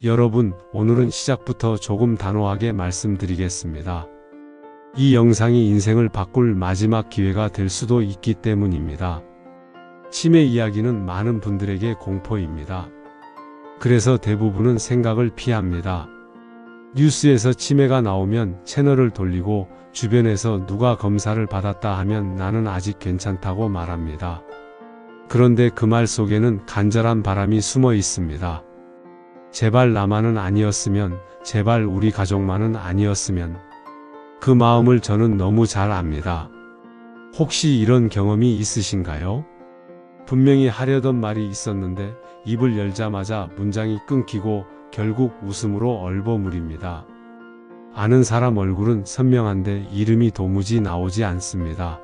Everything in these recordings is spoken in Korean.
여러분, 오늘은 시작부터 조금 단호하게 말씀드리겠습니다. 이 영상이 인생을 바꿀 마지막 기회가 될 수도 있기 때문입니다. 치매 이야기는 많은 분들에게 공포입니다. 그래서 대부분은 생각을 피합니다. 뉴스에서 치매가 나오면 채널을 돌리고 주변에서 누가 검사를 받았다 하면 나는 아직 괜찮다고 말합니다. 그런데 그 말 속에는 간절한 바람이 숨어 있습니다. 제발 나만은 아니었으면, 제발 우리 가족만은 아니었으면. 그 마음을 저는 너무 잘 압니다. 혹시 이런 경험이 있으신가요? 분명히 하려던 말이 있었는데 입을 열자마자 문장이 끊기고 결국 웃음으로 얼버무립니다. 아는 사람 얼굴은 선명한데 이름이 도무지 나오지 않습니다.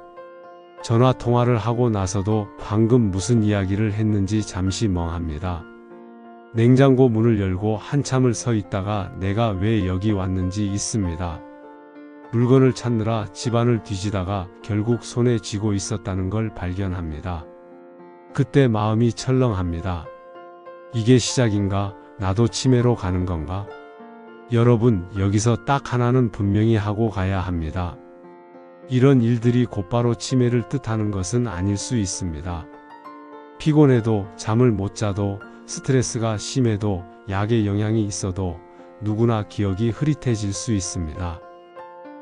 전화 통화를 하고 나서도 방금 무슨 이야기를 했는지 잠시 멍합니다. 냉장고 문을 열고 한참을 서 있다가 내가 왜 여기 왔는지 있습니다. 물건을 찾느라 집안을 뒤지다가 결국 손에 쥐고 있었다는 걸 발견합니다. 그때 마음이 철렁합니다. 이게 시작인가? 나도 치매로 가는 건가? 여러분, 여기서 딱 하나는 분명히 하고 가야 합니다. 이런 일들이 곧바로 치매를 뜻하는 것은 아닐 수 있습니다. 피곤해도, 잠을 못 자도, 스트레스가 심해도, 약의 영향이 있어도 누구나 기억이 흐릿해질 수 있습니다.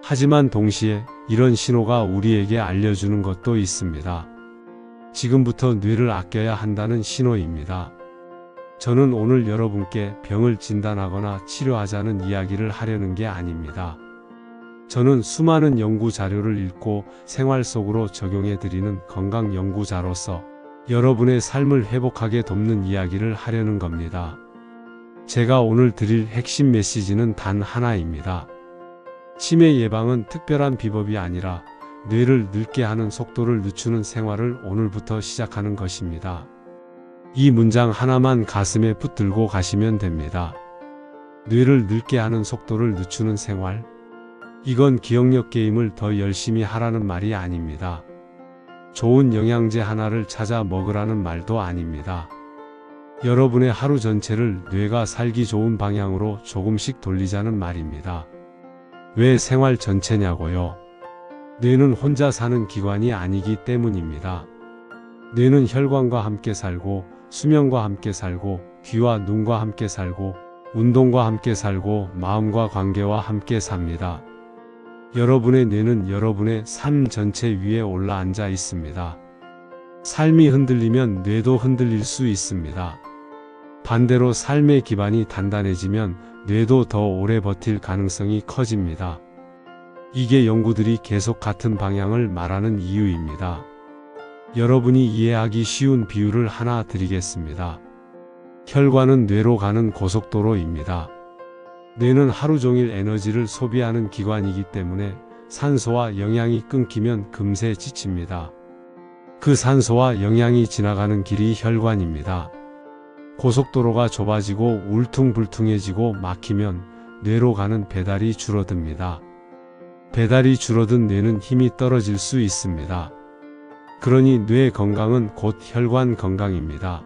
하지만 동시에 이런 신호가 우리에게 알려주는 것도 있습니다. 지금부터 뇌를 아껴야 한다는 신호입니다. 저는 오늘 여러분께 병을 진단하거나 치료하자는 이야기를 하려는 게 아닙니다. 저는 수많은 연구 자료를 읽고 생활 속으로 적용해 드리는 건강 연구자로서 여러분의 삶을 회복하게 돕는 이야기를 하려는 겁니다. 제가 오늘 드릴 핵심 메시지는 단 하나입니다. 치매 예방은 특별한 비법이 아니라 뇌를 늙게 하는 속도를 늦추는 생활을 오늘부터 시작하는 것입니다. 이 문장 하나만 가슴에 붙들고 가시면 됩니다. 뇌를 늙게 하는 속도를 늦추는 생활. 이건 기억력 게임을 더 열심히 하라는 말이 아닙니다. 좋은 영양제 하나를 찾아 먹으라는 말도 아닙니다. 여러분의 하루 전체를 뇌가 살기 좋은 방향으로 조금씩 돌리자는 말입니다. 왜 생활 전체냐고요? 뇌는 혼자 사는 기관이 아니기 때문입니다. 뇌는 혈관과 함께 살고, 수면과 함께 살고, 귀와 눈과 함께 살고, 운동과 함께 살고, 마음과 관계와 함께 삽니다. 여러분의 뇌는 여러분의 삶 전체 위에 올라앉아 있습니다. 삶이 흔들리면 뇌도 흔들릴 수 있습니다. 반대로 삶의 기반이 단단해지면 뇌도 더 오래 버틸 가능성이 커집니다. 이게 연구들이 계속 같은 방향을 말하는 이유입니다. 여러분이 이해하기 쉬운 비유를 하나 드리겠습니다. 혈관은 뇌로 가는 고속도로입니다. 뇌는 하루 종일 에너지를 소비하는 기관이기 때문에 산소와 영양이 끊기면 금세 지칩니다. 그 산소와 영양이 지나가는 길이 혈관입니다. 고속도로가 좁아지고 울퉁불퉁해지고 막히면 뇌로 가는 배달이 줄어듭니다. 배달이 줄어든 뇌는 힘이 떨어질 수 있습니다. 그러니 뇌 건강은 곧 혈관 건강입니다.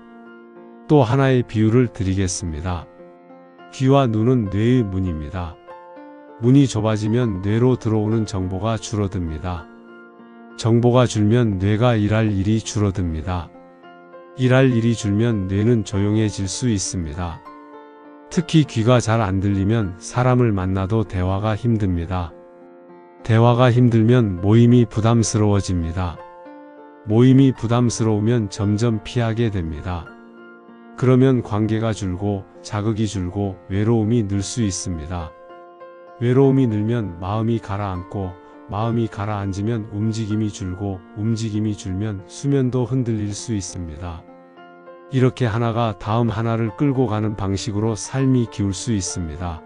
또 하나의 비유를 드리겠습니다. 귀와 눈은 뇌의 문입니다. 문이 좁아지면 뇌로 들어오는 정보가 줄어듭니다. 정보가 줄면 뇌가 일할 일이 줄어듭니다. 일할 일이 줄면 뇌는 조용해질 수 있습니다. 특히 귀가 잘 안 들리면 사람을 만나도 대화가 힘듭니다. 대화가 힘들면 모임이 부담스러워집니다. 모임이 부담스러우면 점점 피하게 됩니다. 그러면 관계가 줄고 자극이 줄고 외로움이 늘 수 있습니다. 외로움이 늘면 마음이 가라앉고 마음이 가라앉으면 움직임이 줄고 움직임이 줄면 수면도 흔들릴 수 있습니다. 이렇게 하나가 다음 하나를 끌고 가는 방식으로 삶이 기울 수 있습니다.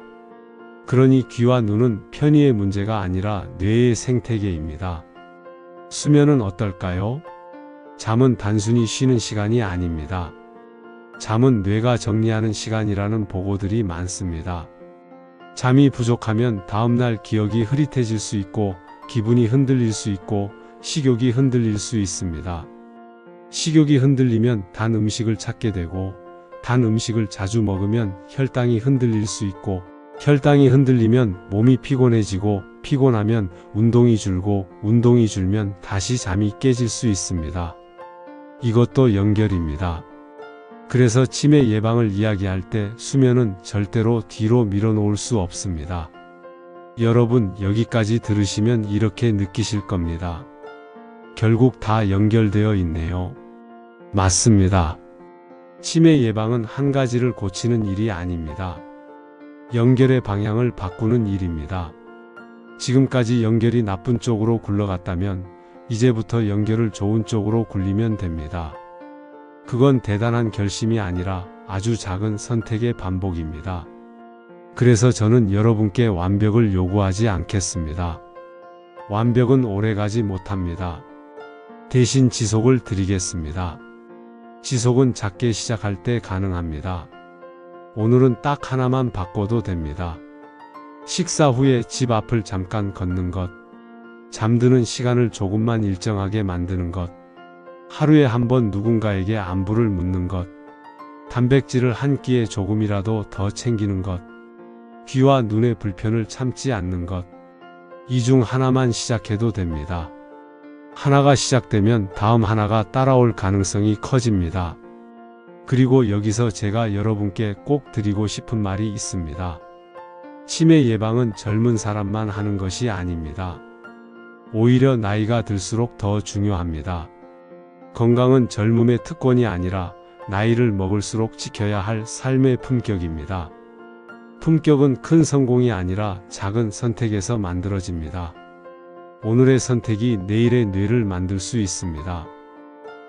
그러니 귀와 눈은 편의의 문제가 아니라 뇌의 생태계입니다. 수면은 어떨까요? 잠은 단순히 쉬는 시간이 아닙니다. 잠은 뇌가 정리하는 시간이라는 보고들이 많습니다. 잠이 부족하면 다음날 기억이 흐릿해질 수 있고 기분이 흔들릴 수 있고 식욕이 흔들릴 수 있습니다. 식욕이 흔들리면 단 음식을 찾게 되고 단 음식을 자주 먹으면 혈당이 흔들릴 수 있고, 혈당이 흔들리면 몸이 피곤해지고, 피곤하면 운동이 줄고, 운동이 줄면 다시 잠이 깨질 수 있습니다. 이것도 연결입니다. 그래서 치매 예방을 이야기할 때 수면은 절대로 뒤로 밀어놓을 수 없습니다. 여러분, 여기까지 들으시면 이렇게 느끼실 겁니다. 결국 다 연결되어 있네요. 맞습니다. 치매 예방은 한 가지를 고치는 일이 아닙니다. 연결의 방향을 바꾸는 일입니다. 지금까지 연결이 나쁜 쪽으로 굴러갔다면 이제부터 연결을 좋은 쪽으로 굴리면 됩니다. 그건 대단한 결심이 아니라 아주 작은 선택의 반복입니다. 그래서 저는 여러분께 완벽을 요구하지 않겠습니다. 완벽은 오래가지 못합니다. 대신 지속을 드리겠습니다. 지속은 작게 시작할 때 가능합니다. 오늘은 딱 하나만 바꿔도 됩니다. 식사 후에 집 앞을 잠깐 걷는 것, 잠드는 시간을 조금만 일정하게 만드는 것, 하루에 한 번 누군가에게 안부를 묻는 것, 단백질을 한 끼에 조금이라도 더 챙기는 것, 귀와 눈의 불편을 참지 않는 것, 이 중 하나만 시작해도 됩니다. 하나가 시작되면 다음 하나가 따라올 가능성이 커집니다. 그리고 여기서 제가 여러분께 꼭 드리고 싶은 말이 있습니다. 치매 예방은 젊은 사람만 하는 것이 아닙니다. 오히려 나이가 들수록 더 중요합니다. 건강은 젊음의 특권이 아니라 나이를 먹을수록 지켜야 할 삶의 품격입니다. 품격은 큰 성공이 아니라 작은 선택에서 만들어집니다. 오늘의 선택이 내일의 뇌를 만들 수 있습니다.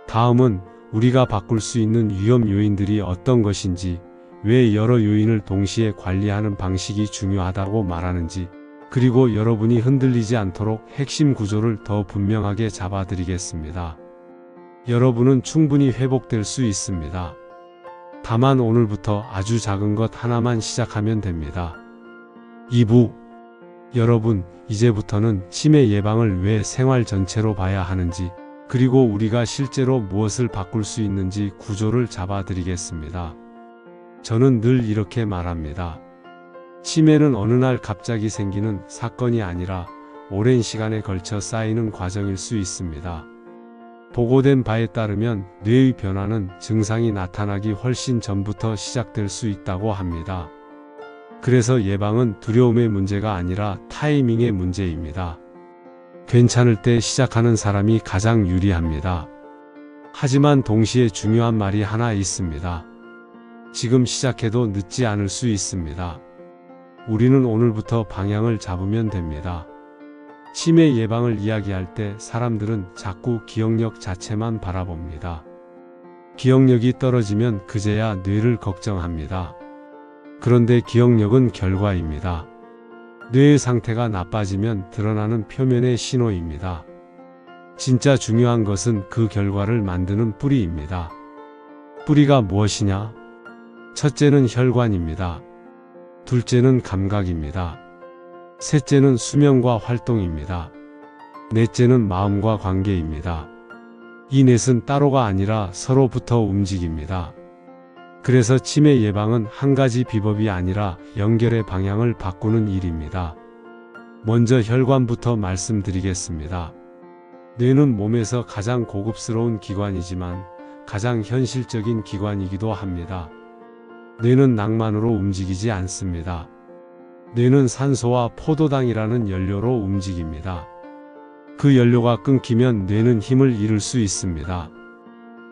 다음은 우리가 바꿀 수 있는 위험 요인들이 어떤 것인지, 왜 여러 요인을 동시에 관리하는 방식이 중요하다고 말하는지, 그리고 여러분이 흔들리지 않도록 핵심 구조를 더 분명하게 잡아드리겠습니다. 여러분은 충분히 회복될 수 있습니다. 다만 오늘부터 아주 작은 것 하나만 시작하면 됩니다. 2부. 여러분, 이제부터는 치매 예방을 왜 생활 전체로 봐야 하는지, 그리고 우리가 실제로 무엇을 바꿀 수 있는지 구조를 잡아드리겠습니다. 저는 늘 이렇게 말합니다. 치매는 어느 날 갑자기 생기는 사건이 아니라 오랜 시간에 걸쳐 쌓이는 과정일 수 있습니다. 보고된 바에 따르면 뇌의 변화는 증상이 나타나기 훨씬 전부터 시작될 수 있다고 합니다. 그래서 예방은 두려움의 문제가 아니라 타이밍의 문제입니다. 괜찮을 때 시작하는 사람이 가장 유리합니다. 하지만 동시에 중요한 말이 하나 있습니다. 지금 시작해도 늦지 않을 수 있습니다. 우리는 오늘부터 방향을 잡으면 됩니다. 치매 예방을 이야기할 때 사람들은 자꾸 기억력 자체만 바라봅니다. 기억력이 떨어지면 그제야 뇌를 걱정합니다. 그런데 기억력은 결과입니다. 뇌의 상태가 나빠지면 드러나는 표면의 신호입니다. 진짜 중요한 것은 그 결과를 만드는 뿌리입니다. 뿌리가 무엇이냐? 첫째는 혈관입니다. 둘째는 감각입니다. 셋째는 수면과 활동입니다. 넷째는 마음과 관계입니다. 이 넷은 따로가 아니라 서로부터 움직입니다. 그래서 치매 예방은 한 가지 비법이 아니라 연결의 방향을 바꾸는 일입니다. 먼저 혈관부터 말씀드리겠습니다. 뇌는 몸에서 가장 고급스러운 기관이지만 가장 현실적인 기관이기도 합니다. 뇌는 낭만으로 움직이지 않습니다. 뇌는 산소와 포도당이라는 연료로 움직입니다. 그 연료가 끊기면 뇌는 힘을 잃을 수 있습니다.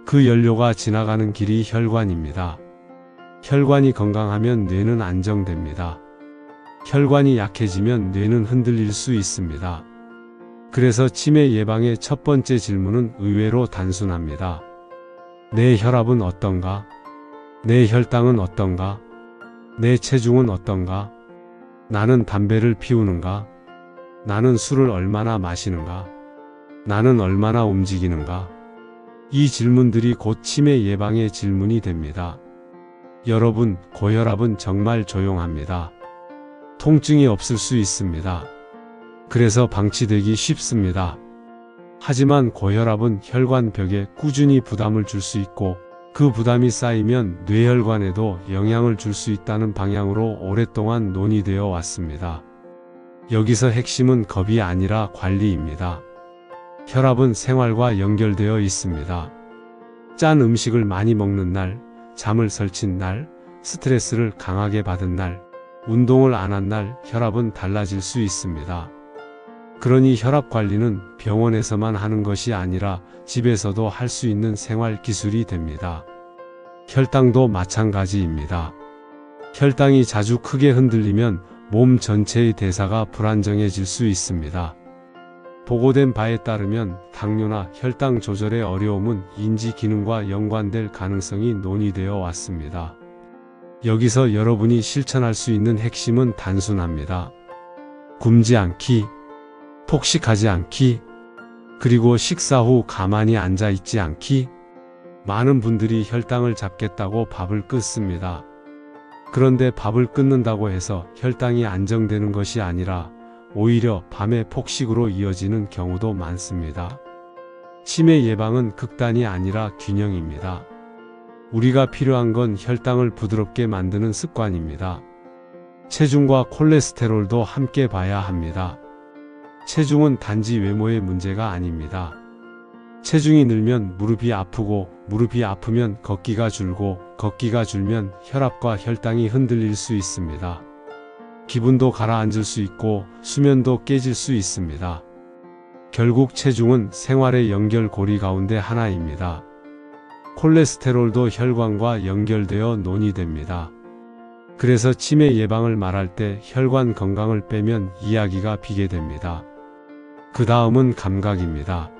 그 연료가 지나가는 길이 혈관입니다. 혈관이 건강하면 뇌는 안정됩니다. 혈관이 약해지면 뇌는 흔들릴 수 있습니다. 그래서 치매 예방의 첫 번째 질문은 의외로 단순합니다. 내 혈압은 어떤가? 내 혈당은 어떤가? 내 체중은 어떤가? 나는 담배를 피우는가? 나는 술을 얼마나 마시는가? 나는 얼마나 움직이는가? 이 질문들이 곧 치매 예방의 질문이 됩니다. 여러분, 고혈압은 정말 조용합니다. 통증이 없을 수 있습니다. 그래서 방치되기 쉽습니다. 하지만 고혈압은 혈관벽에 꾸준히 부담을 줄 수 있고 그 부담이 쌓이면 뇌혈관에도 영향을 줄 수 있다는 방향으로 오랫동안 논의되어 왔습니다. 여기서 핵심은 겁이 아니라 관리입니다. 혈압은 생활과 연결되어 있습니다. 짠 음식을 많이 먹는 날, 잠을 설친 날, 스트레스를 강하게 받은 날, 운동을 안 한 날 혈압은 달라질 수 있습니다. 그러니 혈압 관리는 병원에서만 하는 것이 아니라 집에서도 할 수 있는 생활 기술이 됩니다. 혈당도 마찬가지입니다. 혈당이 자주 크게 흔들리면 몸 전체의 대사가 불안정해질 수 있습니다. 보고된 바에 따르면 당뇨나 혈당 조절의 어려움은 인지 기능과 연관될 가능성이 논의되어 왔습니다. 여기서 여러분이 실천할 수 있는 핵심은 단순합니다. 굶지 않기, 폭식하지 않기, 그리고 식사 후 가만히 앉아 있지 않기. 많은 분들이 혈당을 잡겠다고 밥을 끊습니다. 그런데 밥을 끊는다고 해서 혈당이 안정되는 것이 아니라 오히려 밤에 폭식으로 이어지는 경우도 많습니다. 치매 예방은 극단이 아니라 균형입니다. 우리가 필요한 건 혈당을 부드럽게 만드는 습관입니다. 체중과 콜레스테롤도 함께 봐야 합니다. 체중은 단지 외모의 문제가 아닙니다. 체중이 늘면 무릎이 아프고, 무릎이 아프면 걷기가 줄고, 걷기가 줄면 혈압과 혈당이 흔들릴 수 있습니다. 기분도 가라앉을 수 있고 수면도 깨질 수 있습니다. 결국 체중은 생활의 연결고리 가운데 하나입니다. 콜레스테롤도 혈관과 연결되어 논의됩니다. 그래서 치매 예방을 말할 때 혈관 건강을 빼면 이야기가 비게 됩니다. 그 다음은 감각입니다.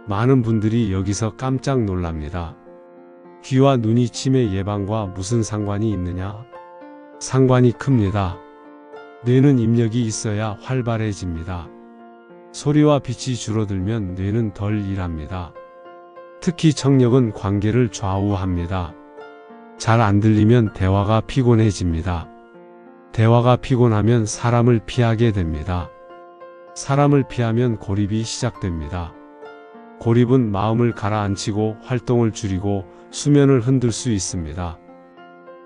많은 분들이 여기서 깜짝 놀랍니다. 귀와 눈이 치매 예방과 무슨 상관이 있느냐? 상관이 큽니다. 뇌는 입력이 있어야 활발해집니다. 소리와 빛이 줄어들면 뇌는 덜 일합니다. 특히 청력은 관계를 좌우합니다. 잘 안 들리면 대화가 피곤해집니다. 대화가 피곤하면 사람을 피하게 됩니다. 사람을 피하면 고립이 시작됩니다. 고립은 마음을 가라앉히고 활동을 줄이고 수면을 흔들 수 있습니다.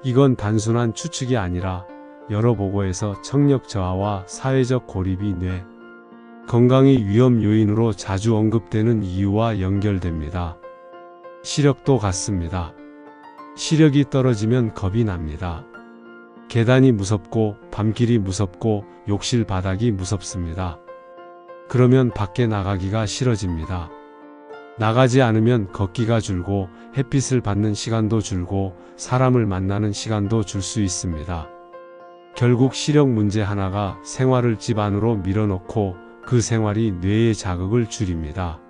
이건 단순한 추측이 아니라 여러 보고에서 청력 저하와 사회적 고립이 뇌 건강의 위험 요인으로 자주 언급되는 이유와 연결됩니다. 시력도 같습니다. 시력이 떨어지면 겁이 납니다. 계단이 무섭고 밤길이 무섭고 욕실 바닥이 무섭습니다. 그러면 밖에 나가기가 싫어집니다. 나가지 않으면 걷기가 줄고 햇빛을 받는 시간도 줄고 사람을 만나는 시간도 줄 수 있습니다. 결국 시력 문제 하나가 생활을 집 안으로 밀어넣고 그 생활이 뇌의 자극을 줄입니다.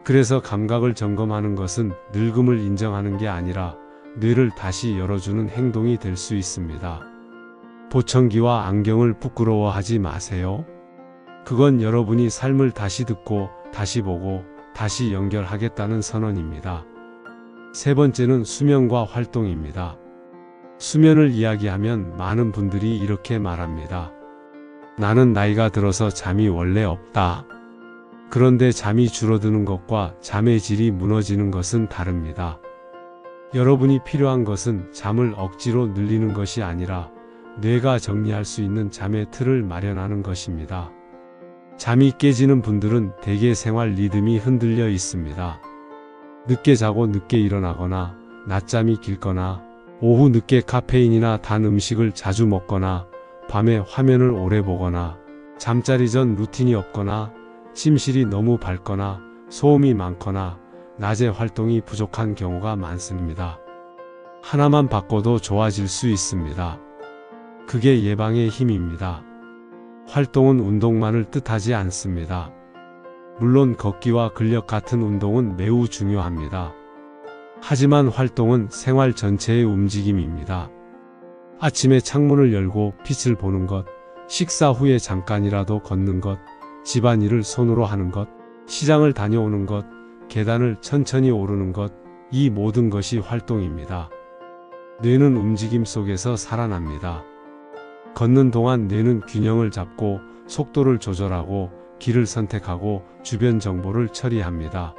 그래서 감각을 점검하는 것은 늙음을 인정하는 게 아니라 뇌를 다시 열어주는 행동이 될 수 있습니다. 보청기와 안경을 부끄러워하지 마세요. 그건 여러분이 삶을 다시 듣고 다시 보고 다시 연결하겠다는 선언입니다. 세 번째는 수면과 활동입니다. 수면을 이야기하면 많은 분들이 이렇게 말합니다. 나는 나이가 들어서 잠이 원래 없다. 그런데 잠이 줄어드는 것과 잠의 질이 무너지는 것은 다릅니다. 여러분이 필요한 것은 잠을 억지로 늘리는 것이 아니라 뇌가 정리할 수 있는 잠의 틀을 마련하는 것입니다. 잠이 깨지는 분들은 대개 생활 리듬이 흔들려 있습니다. 늦게 자고 늦게 일어나거나 낮잠이 길거나 오후 늦게 카페인이나 단 음식을 자주 먹거나 밤에 화면을 오래 보거나 잠자리 전 루틴이 없거나 침실이 너무 밝거나 소음이 많거나 낮에 활동이 부족한 경우가 많습니다. 하나만 바꿔도 좋아질 수 있습니다. 그게 예방의 힘입니다. 활동은 운동만을 뜻하지 않습니다. 물론 걷기와 근력 같은 운동은 매우 중요합니다. 하지만 활동은 생활 전체의 움직임입니다. 아침에 창문을 열고 빛을 보는 것, 식사 후에 잠깐이라도 걷는 것, 집안일을 손으로 하는 것, 시장을 다녀오는 것, 계단을 천천히 오르는 것, 이 모든 것이 활동입니다. 뇌는 움직임 속에서 살아납니다. 걷는 동안 뇌는 균형을 잡고 속도를 조절하고 길을 선택하고 주변 정보를 처리합니다.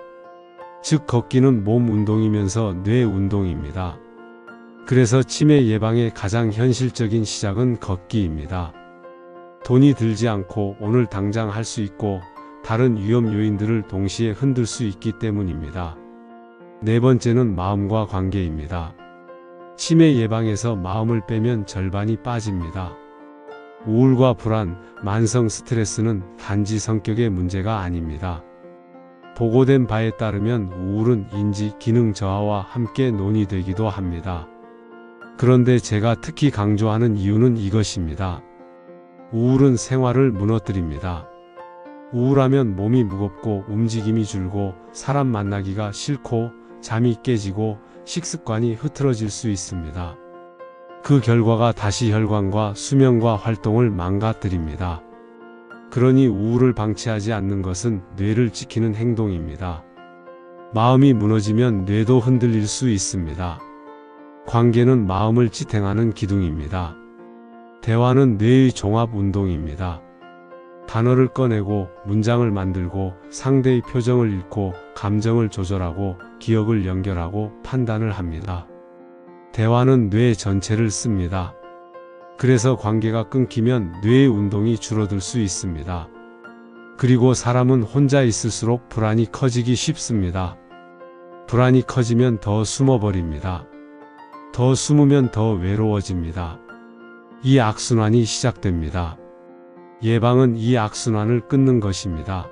즉 걷기는 몸 운동이면서 뇌 운동입니다. 그래서 치매 예방의 가장 현실적인 시작은 걷기입니다. 돈이 들지 않고 오늘 당장 할 수 있고 다른 위험 요인들을 동시에 흔들 수 있기 때문입니다. 네 번째는 마음과 관계입니다. 치매 예방에서 마음을 빼면 절반이 빠집니다. 우울과 불안, 만성 스트레스는 단지 성격의 문제가 아닙니다. 보고된 바에 따르면 우울은 인지 기능 저하와 함께 논의되기도 합니다. 그런데 제가 특히 강조하는 이유는 이것입니다. 우울은 생활을 무너뜨립니다. 우울하면 몸이 무겁고 움직임이 줄고 사람 만나기가 싫고 잠이 깨지고 식습관이 흐트러질 수 있습니다. 그 결과가 다시 혈관과 수면과 활동을 망가뜨립니다. 그러니 우울을 방치하지 않는 것은 뇌를 지키는 행동입니다. 마음이 무너지면 뇌도 흔들릴 수 있습니다. 관계는 마음을 지탱하는 기둥입니다. 대화는 뇌의 종합 운동입니다. 단어를 꺼내고 문장을 만들고 상대의 표정을 읽고 감정을 조절하고 기억을 연결하고 판단을 합니다. 대화는 뇌 전체를 씁니다. 그래서 관계가 끊기면 뇌의 운동이 줄어들 수 있습니다. 그리고 사람은 혼자 있을수록 불안이 커지기 쉽습니다. 불안이 커지면 더 숨어버립니다. 더 숨으면 더 외로워집니다. 이 악순환이 시작됩니다. 예방은 이 악순환을 끊는 것입니다.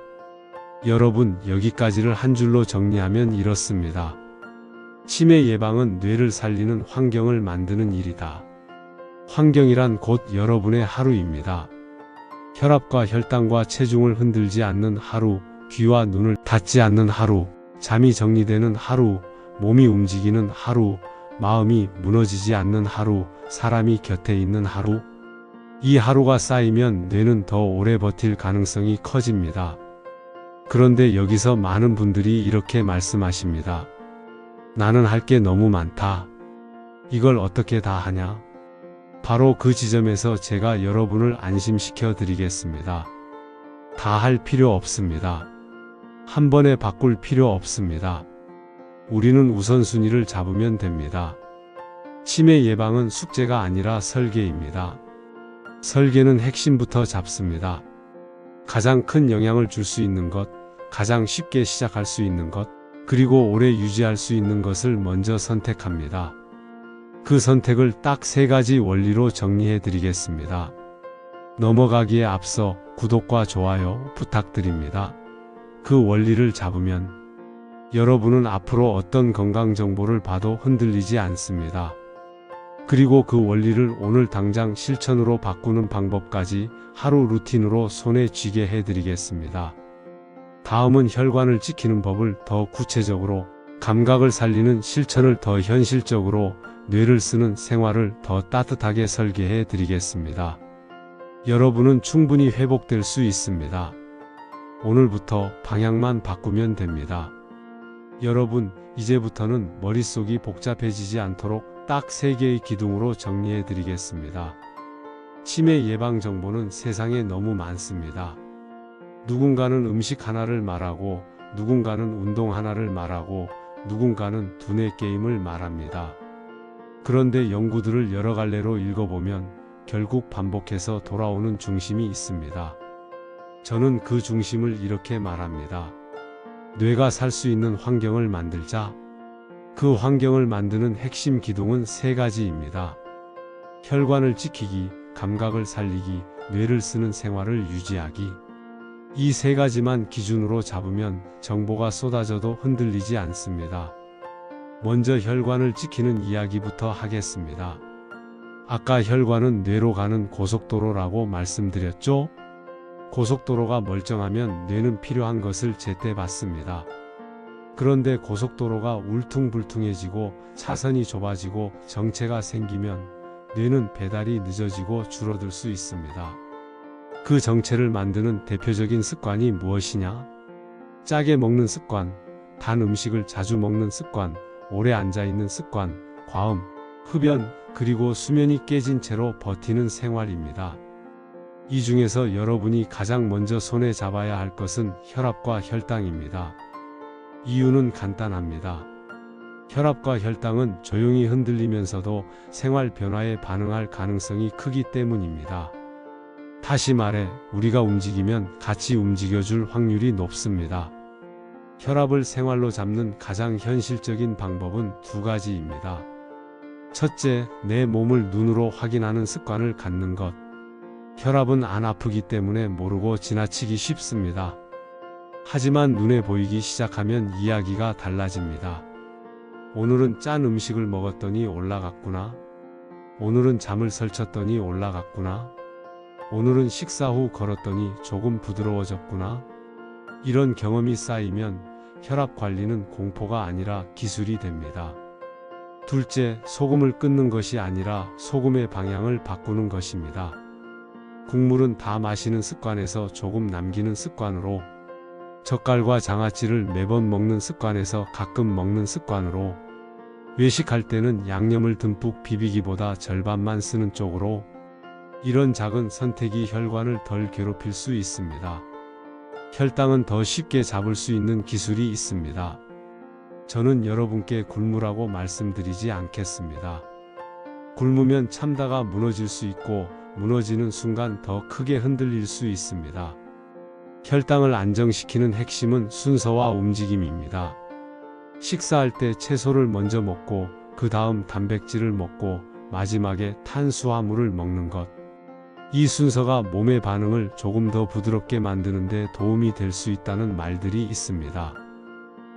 여러분, 여기까지를 한 줄로 정리하면 이렇습니다. 치매 예방은 뇌를 살리는 환경을 만드는 일이다. 환경이란 곧 여러분의 하루입니다. 혈압과 혈당과 체중을 흔들지 않는 하루, 귀와 눈을 닫지 않는 하루, 잠이 정리되는 하루, 몸이 움직이는 하루, 마음이 무너지지 않는 하루, 사람이 곁에 있는 하루. 이 하루가 쌓이면 뇌는 더 오래 버틸 가능성이 커집니다. 그런데 여기서 많은 분들이 이렇게 말씀하십니다. 나는 할 게 너무 많다. 이걸 어떻게 다 하냐? 바로 그 지점에서 제가 여러분을 안심시켜 드리겠습니다. 다 할 필요 없습니다. 한 번에 바꿀 필요 없습니다. 우리는 우선순위를 잡으면 됩니다. 치매 예방은 숙제가 아니라 설계입니다. 설계는 핵심부터 잡습니다. 가장 큰 영향을 줄 수 있는 것, 가장 쉽게 시작할 수 있는 것, 그리고 오래 유지할 수 있는 것을 먼저 선택합니다. 그 선택을 딱 3가지 원리로 정리해 드리겠습니다. 넘어가기에 앞서 구독과 좋아요 부탁드립니다. 그 원리를 잡으면 여러분은 앞으로 어떤 건강 정보를 봐도 흔들리지 않습니다. 그리고 그 원리를 오늘 당장 실천으로 바꾸는 방법까지 하루 루틴으로 손에 쥐게 해드리겠습니다. 다음은 혈관을 지키는 법을 더 구체적으로, 감각을 살리는 실천을 더 현실적으로, 뇌를 쓰는 생활을 더 따뜻하게 설계해 드리겠습니다. 여러분은 충분히 회복될 수 있습니다. 오늘부터 방향만 바꾸면 됩니다. 여러분, 이제부터는 머릿속이 복잡해지지 않도록 딱 3개의 기둥으로 정리해 드리겠습니다. 치매 예방 정보는 세상에 너무 많습니다. 누군가는 음식 하나를 말하고, 누군가는 운동 하나를 말하고, 누군가는 두뇌 게임을 말합니다. 그런데 연구들을 여러 갈래로 읽어보면 결국 반복해서 돌아오는 중심이 있습니다. 저는 그 중심을 이렇게 말합니다. 뇌가 살 수 있는 환경을 만들자. 그 환경을 만드는 핵심 기둥은 3가지입니다. 혈관을 지키기, 감각을 살리기, 뇌를 쓰는 생활을 유지하기. 이 3가지만 기준으로 잡으면 정보가 쏟아져도 흔들리지 않습니다. 먼저 혈관을 지키는 이야기부터 하겠습니다. 아까 혈관은 뇌로 가는 고속도로라고 말씀드렸죠? 고속도로가 멀쩡하면 뇌는 필요한 것을 제때 받습니다. 그런데 고속도로가 울퉁불퉁해지고 차선이 좁아지고 정체가 생기면 뇌는 배달이 늦어지고 줄어들 수 있습니다. 그 정체를 만드는 대표적인 습관이 무엇이냐? 짜게 먹는 습관, 단 음식을 자주 먹는 습관, 오래 앉아있는 습관, 과음, 흡연, 그리고 수면이 깨진 채로 버티는 생활입니다. 이 중에서 여러분이 가장 먼저 손에 잡아야 할 것은 혈압과 혈당입니다. 이유는 간단합니다. 혈압과 혈당은 조용히 흔들리면서도 생활 변화에 반응할 가능성이 크기 때문입니다. 다시 말해, 우리가 움직이면 같이 움직여줄 확률이 높습니다. 혈압을 생활로 잡는 가장 현실적인 방법은 두 가지입니다. 첫째, 내 몸을 눈으로 확인하는 습관을 갖는 것. 혈압은 안 아프기 때문에 모르고 지나치기 쉽습니다. 하지만 눈에 보이기 시작하면 이야기가 달라집니다. 오늘은 짠 음식을 먹었더니 올라갔구나. 오늘은 잠을 설쳤더니 올라갔구나. 오늘은 식사 후 걸었더니 조금 부드러워졌구나. 이런 경험이 쌓이면 혈압 관리는 공포가 아니라 기술이 됩니다. 둘째, 소금을 끊는 것이 아니라 소금의 방향을 바꾸는 것입니다. 국물은 다 마시는 습관에서 조금 남기는 습관으로, 젓갈과 장아찌를 매번 먹는 습관에서 가끔 먹는 습관으로, 외식할 때는 양념을 듬뿍 비비기보다 절반만 쓰는 쪽으로, 이런 작은 선택이 혈관을 덜 괴롭힐 수 있습니다. 혈당은 더 쉽게 잡을 수 있는 기술이 있습니다. 저는 여러분께 굶으라고 말씀드리지 않겠습니다. 굶으면 참다가 무너질 수 있고 무너지는 순간 더 크게 흔들릴 수 있습니다. 혈당을 안정시키는 핵심은 순서와 움직임입니다. 식사할 때 채소를 먼저 먹고 그 다음 단백질을 먹고 마지막에 탄수화물을 먹는 것. 이 순서가 몸의 반응을 조금 더 부드럽게 만드는 데 도움이 될 수 있다는 말들이 있습니다.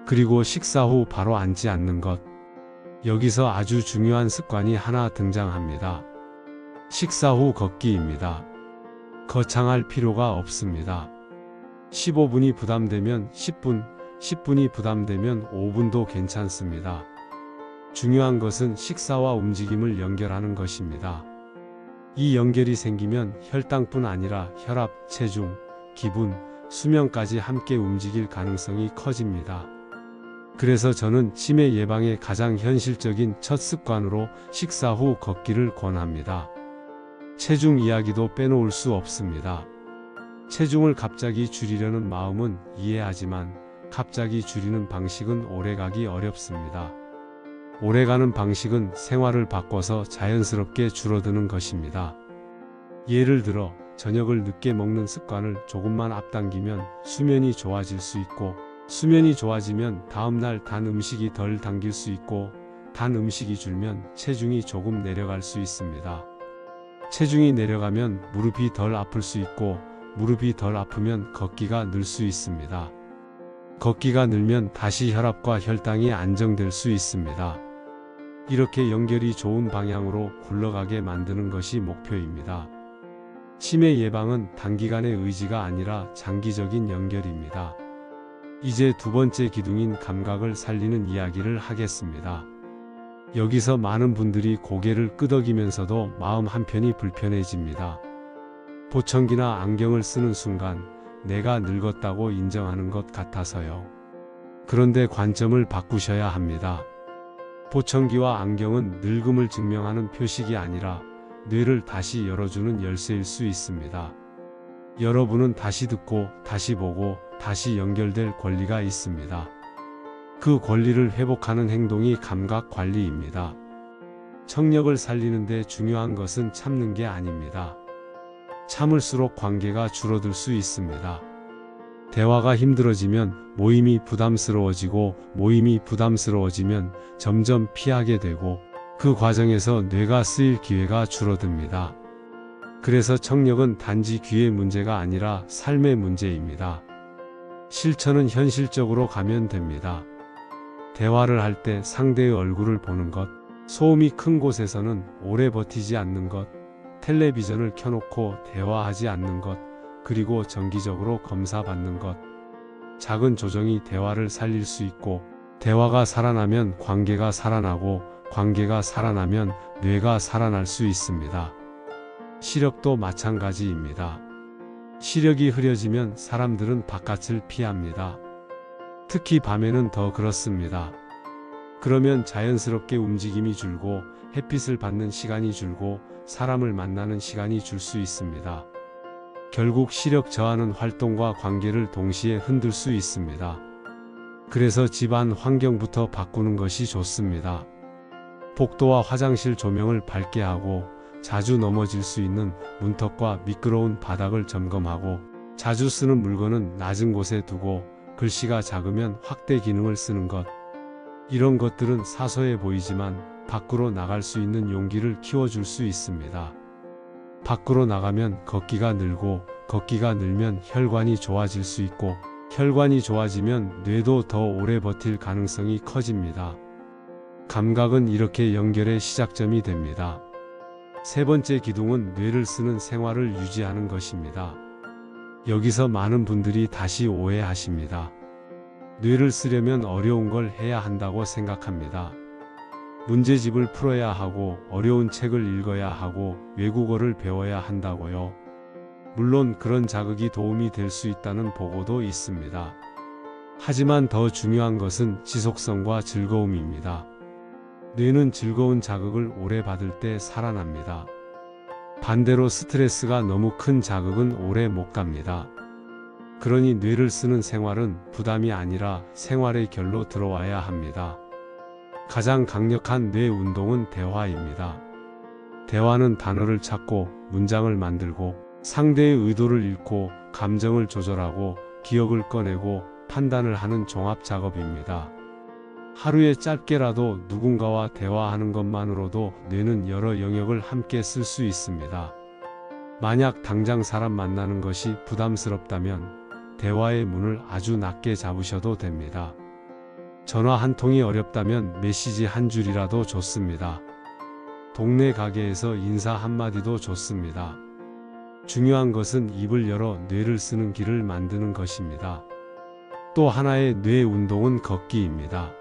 그리고 식사 후 바로 앉지 않는 것. 여기서 아주 중요한 습관이 하나 등장합니다. 식사 후 걷기입니다. 거창할 필요가 없습니다. 15분이 부담되면 10분, 10분이 부담되면 5분도 괜찮습니다. 중요한 것은 식사와 움직임을 연결하는 것입니다. 이 연결이 생기면 혈당뿐 아니라 혈압, 체중, 기분, 수면까지 함께 움직일 가능성이 커집니다. 그래서 저는 치매 예방의 가장 현실적인 첫 습관으로 식사 후 걷기를 권합니다. 체중 이야기도 빼놓을 수 없습니다. 체중을 갑자기 줄이려는 마음은 이해하지만 갑자기 줄이는 방식은 오래가기 어렵습니다. 오래가는 방식은 생활을 바꿔서 자연스럽게 줄어드는 것입니다. 예를 들어 저녁을 늦게 먹는 습관을 조금만 앞당기면 수면이 좋아질 수 있고, 수면이 좋아지면 다음날 단 음식이 덜 당길 수 있고, 단 음식이 줄면 체중이 조금 내려갈 수 있습니다. 체중이 내려가면 무릎이 덜 아플 수 있고, 무릎이 덜 아프면 걷기가 늘 수 있습니다. 걷기가 늘면 다시 혈압과 혈당이 안정될 수 있습니다. 이렇게 연결이 좋은 방향으로 굴러가게 만드는 것이 목표입니다. 치매 예방은 단기간의 의지가 아니라 장기적인 연결입니다. 이제 두 번째 기둥인 감각을 살리는 이야기를 하겠습니다. 여기서 많은 분들이 고개를 끄덕이면서도 마음 한편이 불편해집니다. 보청기나 안경을 쓰는 순간 내가 늙었다고 인정하는 것 같아서요. 그런데 관점을 바꾸셔야 합니다. 보청기와 안경은 늙음을 증명하는 표식이 아니라 뇌를 다시 열어주는 열쇠일 수 있습니다. 여러분은 다시 듣고, 다시 보고, 다시 연결될 권리가 있습니다. 그 권리를 회복하는 행동이 감각 관리입니다. 청력을 살리는 데 중요한 것은 참는 게 아닙니다. 참을수록 관계가 줄어들 수 있습니다. 대화가 힘들어지면 모임이 부담스러워지고, 모임이 부담스러워지면 점점 피하게 되고, 그 과정에서 뇌가 쓰일 기회가 줄어듭니다. 그래서 청력은 단지 귀의 문제가 아니라 삶의 문제입니다. 실천은 현실적으로 가면 됩니다. 대화를 할 때 상대의 얼굴을 보는 것, 소음이 큰 곳에서는 오래 버티지 않는 것, 텔레비전을 켜놓고 대화하지 않는 것, 그리고 정기적으로 검사받는 것. 작은 조정이 대화를 살릴 수 있고, 대화가 살아나면 관계가 살아나고, 관계가 살아나면 뇌가 살아날 수 있습니다. 시력도 마찬가지입니다. 시력이 흐려지면 사람들은 바깥을 피합니다. 특히 밤에는 더 그렇습니다. 그러면 자연스럽게 움직임이 줄고, 햇빛을 받는 시간이 줄고, 사람을 만나는 시간이 줄 수 있습니다. 결국 시력 저하는 활동과 관계를 동시에 흔들 수 있습니다. 그래서 집안 환경부터 바꾸는 것이 좋습니다. 복도와 화장실 조명을 밝게 하고 자주 넘어질 수 있는 문턱과 미끄러운 바닥을 점검하고 자주 쓰는 물건은 낮은 곳에 두고 글씨가 작으면 확대 기능을 쓰는 것. 이런 것들은 사소해 보이지만 밖으로 나갈 수 있는 용기를 키워줄 수 있습니다. 밖으로 나가면 걷기가 늘고 걷기가 늘면 혈관이 좋아질 수 있고 혈관이 좋아지면 뇌도 더 오래 버틸 가능성이 커집니다. 감각은 이렇게 연결의 시작점이 됩니다. 세 번째 기둥은 뇌를 쓰는 생활을 유지하는 것입니다. 여기서 많은 분들이 다시 오해하십니다. 뇌를 쓰려면 어려운 걸 해야 한다고 생각합니다. 문제집을 풀어야 하고 어려운 책을 읽어야 하고 외국어를 배워야 한다고요. 물론 그런 자극이 도움이 될 수 있다는 보고도 있습니다. 하지만 더 중요한 것은 지속성과 즐거움입니다. 뇌는 즐거운 자극을 오래 받을 때 살아납니다. 반대로 스트레스가 너무 큰 자극은 오래 못 갑니다. 그러니 뇌를 쓰는 생활은 부담이 아니라 생활의 결로 들어와야 합니다. 가장 강력한 뇌 운동은 대화입니다. 대화는 단어를 찾고 문장을 만들고 상대의 의도를 읽고 감정을 조절하고 기억을 꺼내고 판단을 하는 종합 작업입니다. 하루에 짧게라도 누군가와 대화하는 것만으로도 뇌는 여러 영역을 함께 쓸 수 있습니다. 만약 당장 사람 만나는 것이 부담스럽다면 대화의 문을 아주 낮게 잡으셔도 됩니다. 전화 한 통이 어렵다면 메시지 한 줄이라도 좋습니다. 동네 가게에서 인사 한마디도 좋습니다. 중요한 것은 입을 열어 뇌를 쓰는 길을 만드는 것입니다. 또 하나의 뇌 운동은 걷기입니다.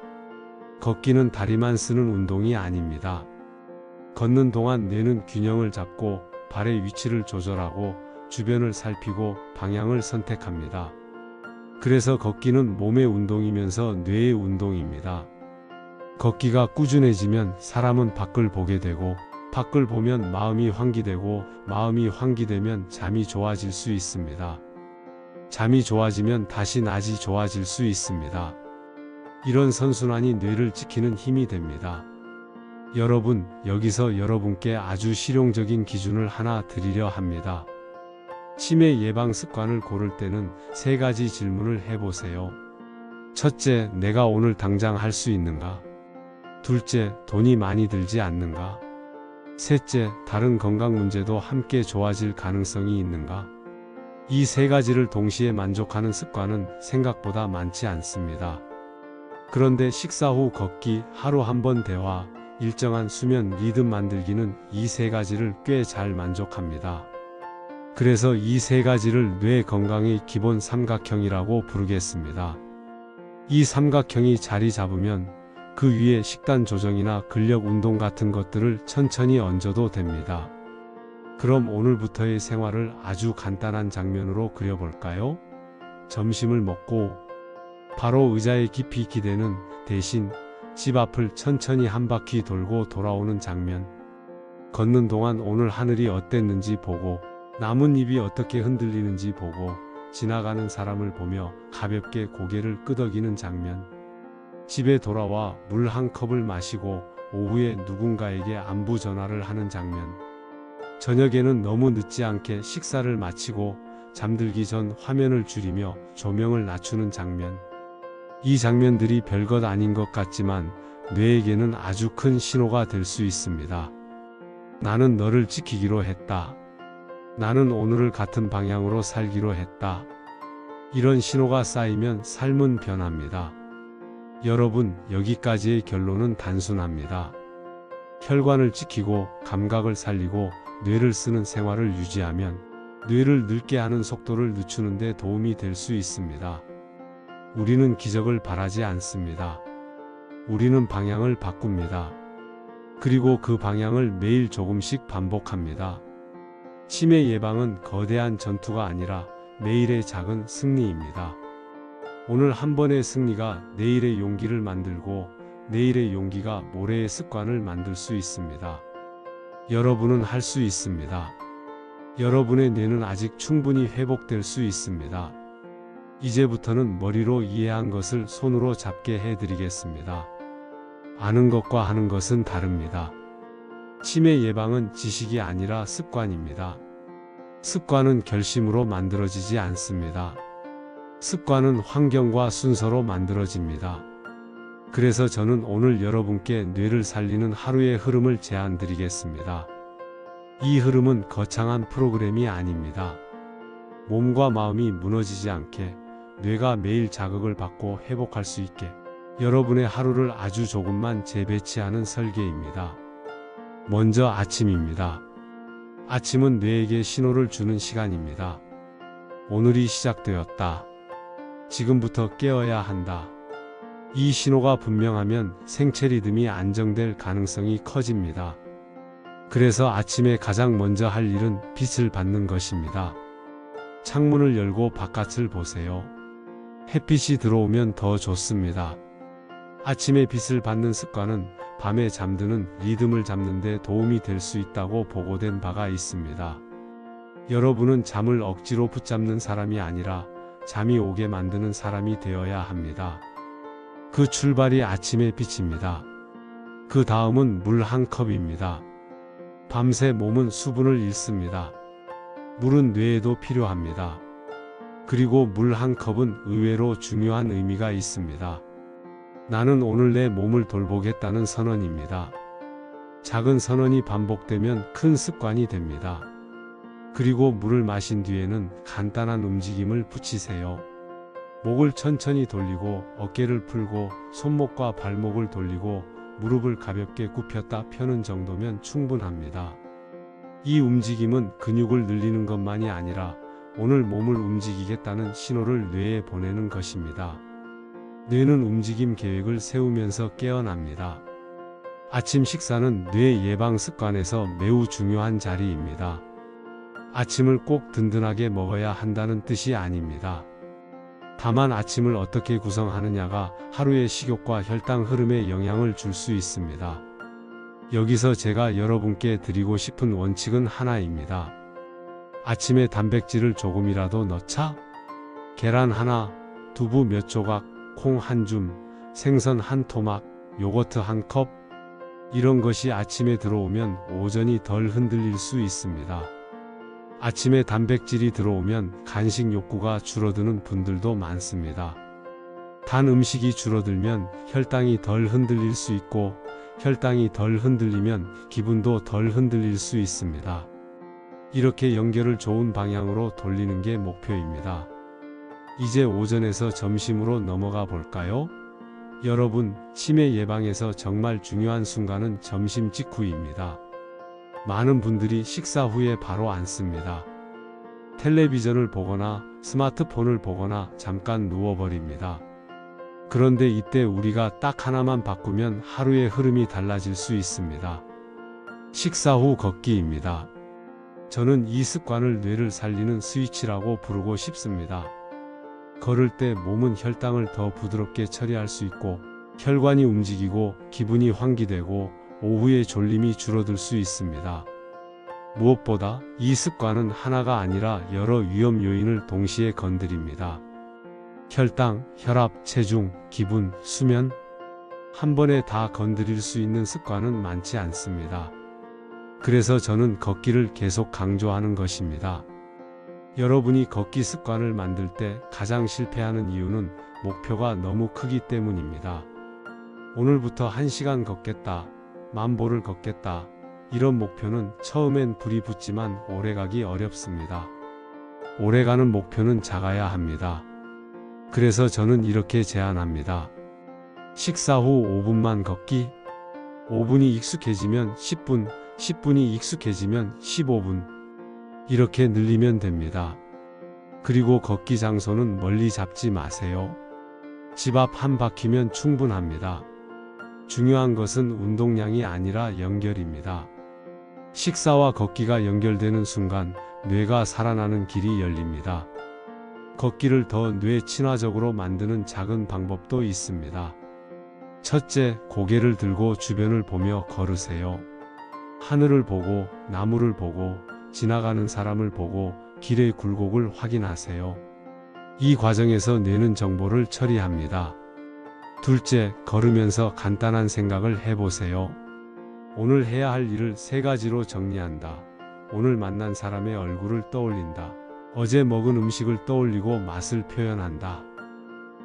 걷기는 다리만 쓰는 운동이 아닙니다. 걷는 동안 뇌는 균형을 잡고 발의 위치를 조절하고 주변을 살피고 방향을 선택합니다. 그래서 걷기는 몸의 운동이면서 뇌의 운동입니다. 걷기가 꾸준해지면 사람은 밖을 보게 되고 밖을 보면 마음이 환기되고 마음이 환기되면 잠이 좋아질 수 있습니다. 잠이 좋아지면 다시 낮이 좋아질 수 있습니다. 이런 선순환이 뇌를 지키는 힘이 됩니다. 여러분, 여기서 여러분께 아주 실용적인 기준을 하나 드리려 합니다. 치매 예방 습관을 고를 때는 세 가지 질문을 해보세요. 첫째, 내가 오늘 당장 할 수 있는가? 둘째, 돈이 많이 들지 않는가? 셋째, 다른 건강 문제도 함께 좋아질 가능성이 있는가? 이 세 가지를 동시에 만족하는 습관은 생각보다 많지 않습니다. 그런데 식사 후 걷기, 하루 한 번 대화, 일정한 수면 리듬 만들기는 이 세 가지를 꽤 잘 만족합니다. 그래서 이 세 가지를 뇌 건강의 기본 삼각형이라고 부르겠습니다. 이 삼각형이 자리 잡으면 그 위에 식단 조정이나 근력 운동 같은 것들을 천천히 얹어도 됩니다. 그럼 오늘부터의 생활을 아주 간단한 장면으로 그려볼까요? 점심을 먹고 바로 의자에 깊이 기대는 대신 집 앞을 천천히 한 바퀴 돌고 돌아오는 장면. 걷는 동안 오늘 하늘이 어땠는지 보고 나뭇잎이 어떻게 흔들리는지 보고 지나가는 사람을 보며 가볍게 고개를 끄덕이는 장면. 집에 돌아와 물 한 컵을 마시고 오후에 누군가에게 안부 전화를 하는 장면. 저녁에는 너무 늦지 않게 식사를 마치고 잠들기 전 화면을 줄이며 조명을 낮추는 장면. 이 장면들이 별것 아닌 것 같지만 뇌에게는 아주 큰 신호가 될 수 있습니다. 나는 너를 지키기로 했다. 나는 오늘을 같은 방향으로 살기로 했다. 이런 신호가 쌓이면 삶은 변합니다. 여러분, 여기까지의 결론은 단순합니다. 혈관을 지키고 감각을 살리고 뇌를 쓰는 생활을 유지하면 뇌를 늙게 하는 속도를 늦추는 데 도움이 될 수 있습니다. 우리는 기적을 바라지 않습니다. 우리는 방향을 바꿉니다. 그리고 그 방향을 매일 조금씩 반복합니다. 치매 예방은 거대한 전투가 아니라 매일의 작은 승리입니다. 오늘 한 번의 승리가 내일의 용기를 만들고 내일의 용기가 모레의 습관을 만들 수 있습니다. 여러분은 할 수 있습니다. 여러분의 뇌는 아직 충분히 회복될 수 있습니다. 이제부터는 머리로 이해한 것을 손으로 잡게 해드리겠습니다. 아는 것과 하는 것은 다릅니다. 치매 예방은 지식이 아니라 습관입니다. 습관은 결심으로 만들어지지 않습니다. 습관은 환경과 순서로 만들어집니다. 그래서 저는 오늘 여러분께 뇌를 살리는 하루의 흐름을 제안 드리겠습니다. 이 흐름은 거창한 프로그램이 아닙니다. 몸과 마음이 무너지지 않게 뇌가 매일 자극을 받고 회복할 수 있게 여러분의 하루를 아주 조금만 재배치하는 설계입니다. 먼저 아침입니다. 아침은 뇌에게 신호를 주는 시간입니다. 오늘이 시작되었다. 지금부터 깨어야 한다. 이 신호가 분명하면 생체 리듬이 안정될 가능성이 커집니다. 그래서 아침에 가장 먼저 할 일은 빛을 받는 것입니다. 창문을 열고 바깥을 보세요. 햇빛이 들어오면 더 좋습니다. 아침에 빛을 받는 습관은 밤에 잠드는 리듬을 잡는 데 도움이 될 수 있다고 보고된 바가 있습니다. 여러분은 잠을 억지로 붙잡는 사람이 아니라 잠이 오게 만드는 사람이 되어야 합니다. 그 출발이 아침의 빛입니다. 그 다음은 물 한 컵입니다. 밤새 몸은 수분을 잃습니다. 물은 뇌에도 필요합니다. 그리고 물 한 컵은 의외로 중요한 의미가 있습니다. 나는 오늘 내 몸을 돌보겠다는 선언입니다. 작은 선언이 반복되면 큰 습관이 됩니다. 그리고 물을 마신 뒤에는 간단한 움직임을 붙이세요. 목을 천천히 돌리고 어깨를 풀고 손목과 발목을 돌리고 무릎을 가볍게 굽혔다 펴는 정도면 충분합니다. 이 움직임은 근육을 늘리는 것만이 아니라 오늘 몸을 움직이겠다는 신호를 뇌에 보내는 것입니다. 뇌는 움직임 계획을 세우면서 깨어납니다. 아침 식사는 뇌 예방 습관에서 매우 중요한 자리입니다. 아침을 꼭 든든하게 먹어야 한다는 뜻이 아닙니다. 다만 아침을 어떻게 구성하느냐가 하루의 식욕과 혈당 흐름에 영향을 줄 수 있습니다. 여기서 제가 여러분께 드리고 싶은 원칙은 하나입니다. 아침에 단백질을 조금이라도 넣자? 계란 하나, 두부 몇 조각, 콩 한 줌, 생선 한 토막, 요거트 한 컵. 이런 것이 아침에 들어오면 오전이 덜 흔들릴 수 있습니다. 아침에 단백질이 들어오면 간식 욕구가 줄어드는 분들도 많습니다. 단 음식이 줄어들면 혈당이 덜 흔들릴 수 있고 혈당이 덜 흔들리면 기분도 덜 흔들릴 수 있습니다. 이렇게 연결을 좋은 방향으로 돌리는 게 목표입니다. 이제 오전에서 점심으로 넘어가 볼까요? 여러분, 치매 예방에서 정말 중요한 순간은 점심 직후입니다. 많은 분들이 식사 후에 바로 앉습니다. 텔레비전을 보거나 스마트폰을 보거나 잠깐 누워버립니다. 그런데 이때 우리가 딱 하나만 바꾸면 하루의 흐름이 달라질 수 있습니다. 식사 후 걷기입니다. 저는 이 습관을 뇌를 살리는 스위치라고 부르고 싶습니다. 걸을 때 몸은 혈당을 더 부드럽게 처리할 수 있고 혈관이 움직이고 기분이 환기되고 오후에 졸림이 줄어들 수 있습니다. 무엇보다 이 습관은 하나가 아니라 여러 위험 요인을 동시에 건드립니다. 혈당, 혈압, 체중, 기분, 수면, 한 번에 다 건드릴 수 있는 습관은 많지 않습니다. 그래서 저는 걷기를 계속 강조하는 것입니다. 여러분이 걷기 습관을 만들 때 가장 실패하는 이유는 목표가 너무 크기 때문입니다. 오늘부터 1시간 걷겠다, 10,000보를 걷겠다, 이런 목표는 처음엔 불이 붙지만 오래가기 어렵습니다. 오래가는 목표는 작아야 합니다. 그래서 저는 이렇게 제안합니다. 식사 후 5분만 걷기, 5분이 익숙해지면 10분, 10분이 익숙해지면 15분, 이렇게 늘리면 됩니다. 그리고 걷기 장소는 멀리 잡지 마세요. 집 앞 한 바퀴면 충분합니다. 중요한 것은 운동량이 아니라 연결입니다. 식사와 걷기가 연결되는 순간 뇌가 살아나는 길이 열립니다. 걷기를 더 뇌 친화적으로 만드는 작은 방법도 있습니다. 첫째, 고개를 들고 주변을 보며 걸으세요. 하늘을 보고, 나무를 보고, 지나가는 사람을 보고 길의 굴곡을 확인하세요. 이 과정에서 뇌는 정보를 처리합니다. 둘째, 걸으면서 간단한 생각을 해보세요. 오늘 해야 할 일을 3가지로 정리한다. 오늘 만난 사람의 얼굴을 떠올린다. 어제 먹은 음식을 떠올리고 맛을 표현한다.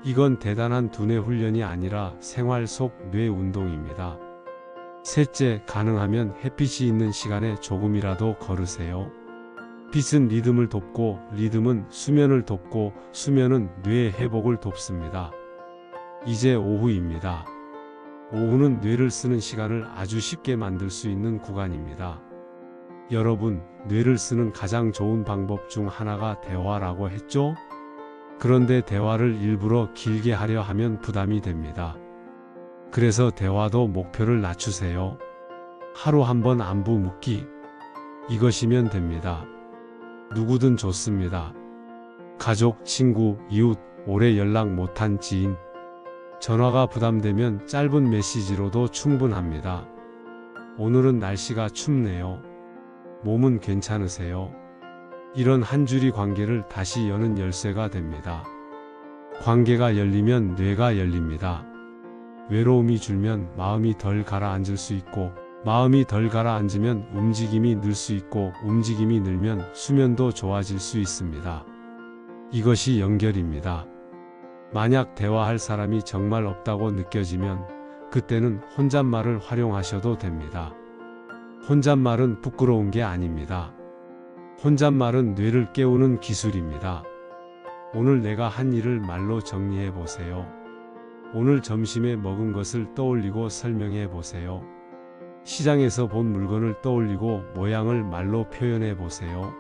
이건 대단한 두뇌 훈련이 아니라 생활 속 뇌 운동입니다. 셋째, 가능하면 햇빛이 있는 시간에 조금이라도 걸으세요. 빛은 리듬을 돕고, 리듬은 수면을 돕고, 수면은 뇌 회복을 돕습니다. 이제 오후입니다. 오후는 뇌를 쓰는 시간을 아주 쉽게 만들 수 있는 구간입니다. 여러분, 뇌를 쓰는 가장 좋은 방법 중 하나가 대화라고 했죠? 그런데 대화를 일부러 길게 하려 하면 부담이 됩니다. 그래서 대화도 목표를 낮추세요. 하루 한 번 안부 묻기. 이것이면 됩니다. 누구든 좋습니다. 가족, 친구, 이웃, 오래 연락 못한 지인. 전화가 부담되면 짧은 메시지로도 충분합니다. 오늘은 날씨가 춥네요. 몸은 괜찮으세요? 이런 한 줄이 관계를 다시 여는 열쇠가 됩니다. 관계가 열리면 뇌가 열립니다. 외로움이 줄면 마음이 덜 가라앉을 수 있고, 마음이 덜 가라앉으면 움직임이 늘 수 있고, 움직임이 늘면 수면도 좋아질 수 있습니다. 이것이 연결입니다. 만약 대화할 사람이 정말 없다고 느껴지면 그때는 혼잣말을 활용하셔도 됩니다. 혼잣말은 부끄러운 게 아닙니다. 혼잣말은 뇌를 깨우는 기술입니다. 오늘 내가 한 일을 말로 정리해 보세요. 오늘 점심에 먹은 것을 떠올리고 설명해 보세요. 시장에서 본 물건을 떠올리고 모양을 말로 표현해 보세요.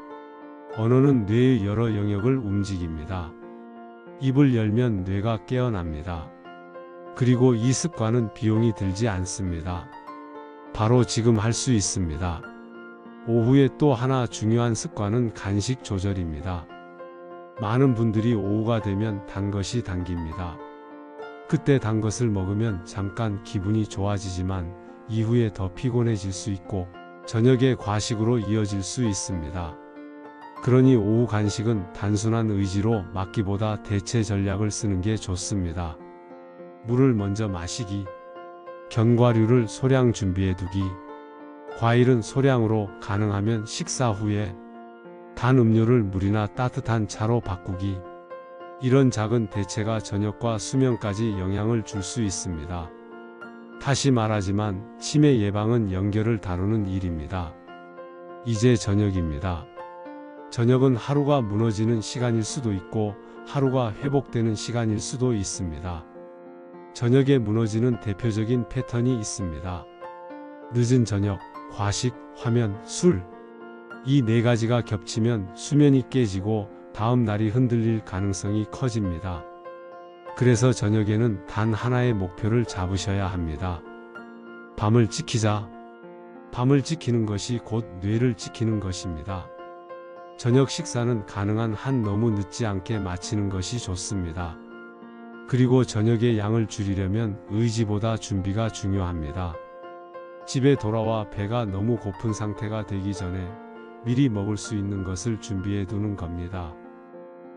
언어는 뇌의 여러 영역을 움직입니다. 입을 열면 뇌가 깨어납니다. 그리고 이 습관은 비용이 들지 않습니다. 바로 지금 할 수 있습니다. 오후에 또 하나 중요한 습관은 간식 조절입니다. 많은 분들이 오후가 되면 단 것이 당깁니다. 그때 단 것을 먹으면 잠깐 기분이 좋아지지만 이후에 더 피곤해질 수 있고 저녁에 과식으로 이어질 수 있습니다. 그러니 오후 간식은 단순한 의지로 막기보다 대체 전략을 쓰는 게 좋습니다. 물을 먼저 마시기, 견과류를 소량 준비해 두기, 과일은 소량으로 가능하면 식사 후에, 단 음료를 물이나 따뜻한 차로 바꾸기. 이런 작은 대체가 저녁과 수면까지 영향을 줄 수 있습니다. 다시 말하지만 치매 예방은 연결을 다루는 일입니다. 이제 저녁입니다. 저녁은 하루가 무너지는 시간일 수도 있고 하루가 회복되는 시간일 수도 있습니다. 저녁에 무너지는 대표적인 패턴이 있습니다. 늦은 저녁, 과식, 화면, 술. 이 4가지가 겹치면 수면이 깨지고 다음 날이 흔들릴 가능성이 커집니다. 그래서 저녁에는 단 하나의 목표를 잡으셔야 합니다. 밤을 지키자. 밤을 지키는 것이 곧 뇌를 지키는 것입니다. 저녁 식사는 가능한 한 너무 늦지 않게 마치는 것이 좋습니다. 그리고 저녁의 양을 줄이려면 의지보다 준비가 중요합니다. 집에 돌아와 배가 너무 고픈 상태가 되기 전에 미리 먹을 수 있는 것을 준비해 두는 겁니다.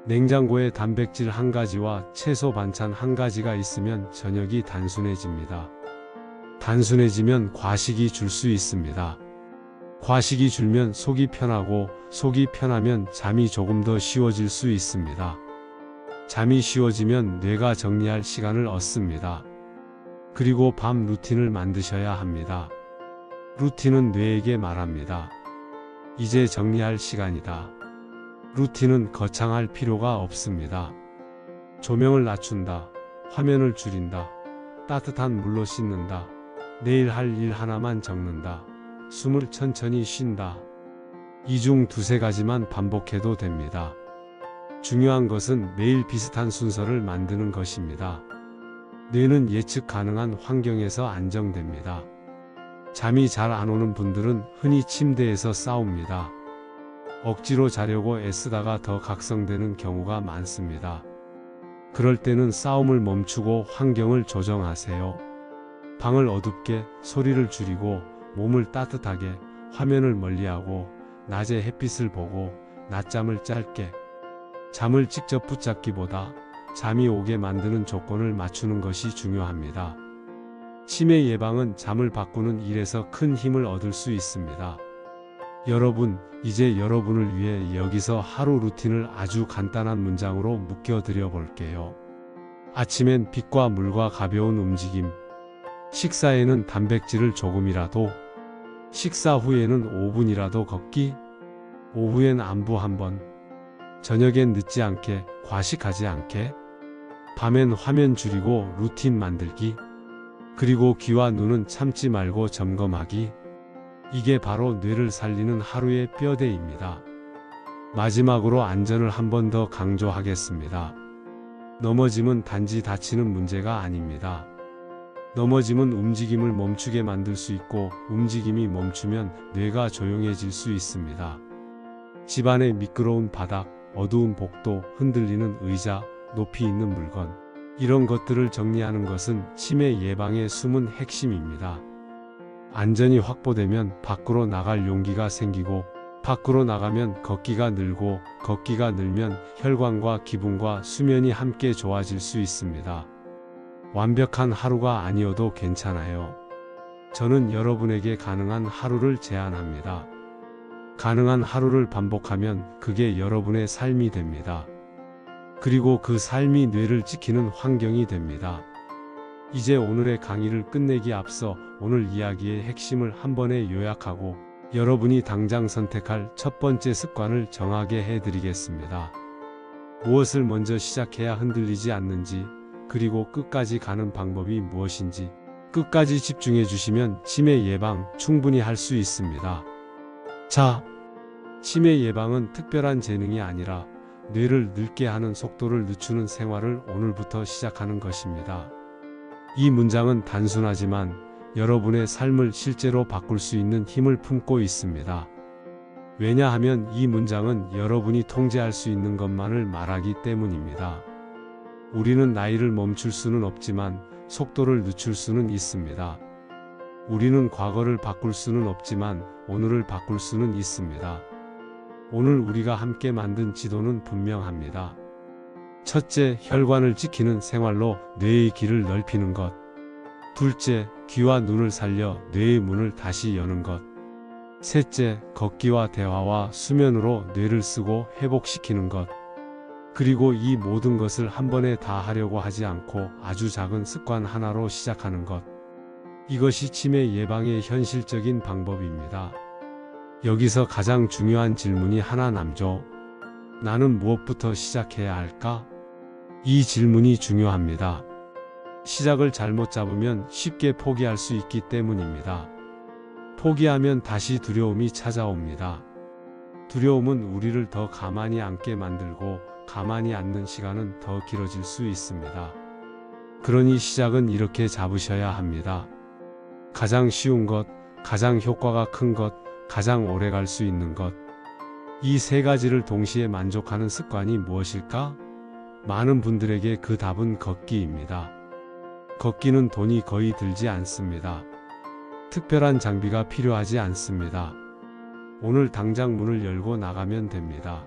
냉장고에 단백질 1가지와 채소 반찬 1가지가 있으면 저녁이 단순해집니다. 단순해지면 과식이 줄 수 있습니다. 과식이 줄면 속이 편하고 속이 편하면 잠이 조금 더 쉬워질 수 있습니다. 잠이 쉬워지면 뇌가 정리할 시간을 얻습니다. 그리고 밤 루틴을 만드셔야 합니다. 루틴은 뇌에게 말합니다. 이제 정리할 시간이다. 루틴은 거창할 필요가 없습니다. 조명을 낮춘다. 화면을 줄인다. 따뜻한 물로 씻는다. 내일 할 일 하나만 적는다. 숨을 천천히 쉰다. 이 중 2-3가지만 반복해도 됩니다. 중요한 것은 매일 비슷한 순서를 만드는 것입니다. 뇌는 예측 가능한 환경에서 안정됩니다. 잠이 잘 안 오는 분들은 흔히 침대에서 싸웁니다. 억지로 자려고 애쓰다가 더 각성되는 경우가 많습니다. 그럴 때는 싸움을 멈추고 환경을 조정하세요. 방을 어둡게, 소리를 줄이고, 몸을 따뜻하게, 화면을 멀리하고, 낮에 햇빛을 보고, 낮잠을 짧게. 잠을 직접 붙잡기보다 잠이 오게 만드는 조건을 맞추는 것이 중요합니다. 치매 예방은 잠을 바꾸는 일에서 큰 힘을 얻을 수 있습니다. 여러분, 이제 여러분을 위해 여기서 하루 루틴을 아주 간단한 문장으로 묶여 드려 볼게요. 아침엔 빛과 물과 가벼운 움직임, 식사에는 단백질을 조금이라도, 식사 후에는 5분이라도 걷기, 오후엔 안부 한번, 저녁엔 늦지 않게, 과식하지 않게, 밤엔 화면 줄이고 루틴 만들기, 그리고 귀와 눈은 참지 말고 점검하기. 이게 바로 뇌를 살리는 하루의 뼈대입니다. 마지막으로 안전을 한 번 더 강조하겠습니다. 넘어짐은 단지 다치는 문제가 아닙니다. 넘어짐은 움직임을 멈추게 만들 수 있고, 움직임이 멈추면 뇌가 조용해질 수 있습니다. 집안의 미끄러운 바닥, 어두운 복도, 흔들리는 의자, 높이 있는 물건, 이런 것들을 정리하는 것은 치매 예방의 숨은 핵심입니다. 안전이 확보되면 밖으로 나갈 용기가 생기고, 밖으로 나가면 걷기가 늘고, 걷기가 늘면 혈관과 기분과 수면이 함께 좋아질 수 있습니다. 완벽한 하루가 아니어도 괜찮아요. 저는 여러분에게 가능한 하루를 제안합니다. 가능한 하루를 반복하면 그게 여러분의 삶이 됩니다. 그리고 그 삶이 뇌를 지키는 환경이 됩니다. 이제 오늘의 강의를 끝내기 앞서 오늘 이야기의 핵심을 한 번에 요약하고 여러분이 당장 선택할 첫 번째 습관을 정하게 해드리겠습니다. 무엇을 먼저 시작해야 흔들리지 않는지, 그리고 끝까지 가는 방법이 무엇인지 끝까지 집중해 주시면 치매 예방 충분히 할 수 있습니다. 자, 치매 예방은 특별한 재능이 아니라 뇌를 늙게 하는 속도를 늦추는 생활을 오늘부터 시작하는 것입니다. 이 문장은 단순하지만 여러분의 삶을 실제로 바꿀 수 있는 힘을 품고 있습니다. 왜냐하면 이 문장은 여러분이 통제할 수 있는 것만을 말하기 때문입니다. 우리는 나이를 멈출 수는 없지만 속도를 늦출 수는 있습니다. 우리는 과거를 바꿀 수는 없지만 오늘을 바꿀 수는 있습니다. 오늘 우리가 함께 만든 지도는 분명합니다. 첫째, 혈관을 지키는 생활로 뇌의 길을 넓히는 것. 둘째, 귀와 눈을 살려 뇌의 문을 다시 여는 것. 셋째, 걷기와 대화와 수면으로 뇌를 쓰고 회복시키는 것. 그리고 이 모든 것을 한 번에 다 하려고 하지 않고 아주 작은 습관 하나로 시작하는 것. 이것이 치매 예방의 현실적인 방법입니다. 여기서 가장 중요한 질문이 하나 남죠. 나는 무엇부터 시작해야 할까? 이 질문이 중요합니다. 시작을 잘못 잡으면 쉽게 포기할 수 있기 때문입니다. 포기하면 다시 두려움이 찾아옵니다. 두려움은 우리를 더 가만히 앉게 만들고 가만히 앉는 시간은 더 길어질 수 있습니다. 그러니 시작은 이렇게 잡으셔야 합니다. 가장 쉬운 것, 가장 효과가 큰 것, 가장 오래 갈 수 있는 것. 이 세 가지를 동시에 만족하는 습관이 무엇일까? 많은 분들에게 그 답은 걷기입니다. 걷기는 돈이 거의 들지 않습니다. 특별한 장비가 필요하지 않습니다. 오늘 당장 문을 열고 나가면 됩니다.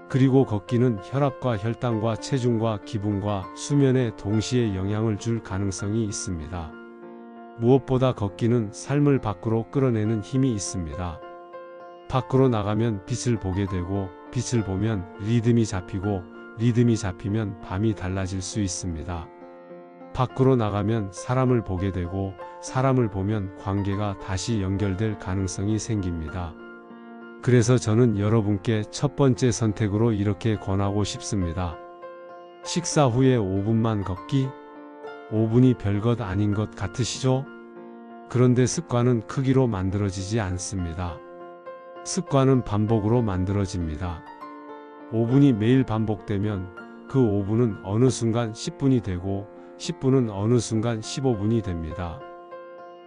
그리고 걷기는 혈압과 혈당과 체중과 기분과 수면에 동시에 영향을 줄 가능성이 있습니다. 무엇보다 걷기는 삶을 밖으로 끌어내는 힘이 있습니다. 밖으로 나가면 빛을 보게 되고, 빛을 보면 리듬이 잡히고, 리듬이 잡히면 밤이 달라질 수 있습니다. 밖으로 나가면 사람을 보게 되고, 사람을 보면 관계가 다시 연결될 가능성이 생깁니다. 그래서 저는 여러분께 첫 번째 선택으로 이렇게 권하고 싶습니다. 식사 후에 5분만 걷기? 5분이 별것 아닌 것 같으시죠? 그런데 습관은 크기로 만들어지지 않습니다. 습관은 반복으로 만들어집니다. 5분이 매일 반복되면 그 5분은 어느 순간 10분이 되고 10분은 어느 순간 15분이 됩니다.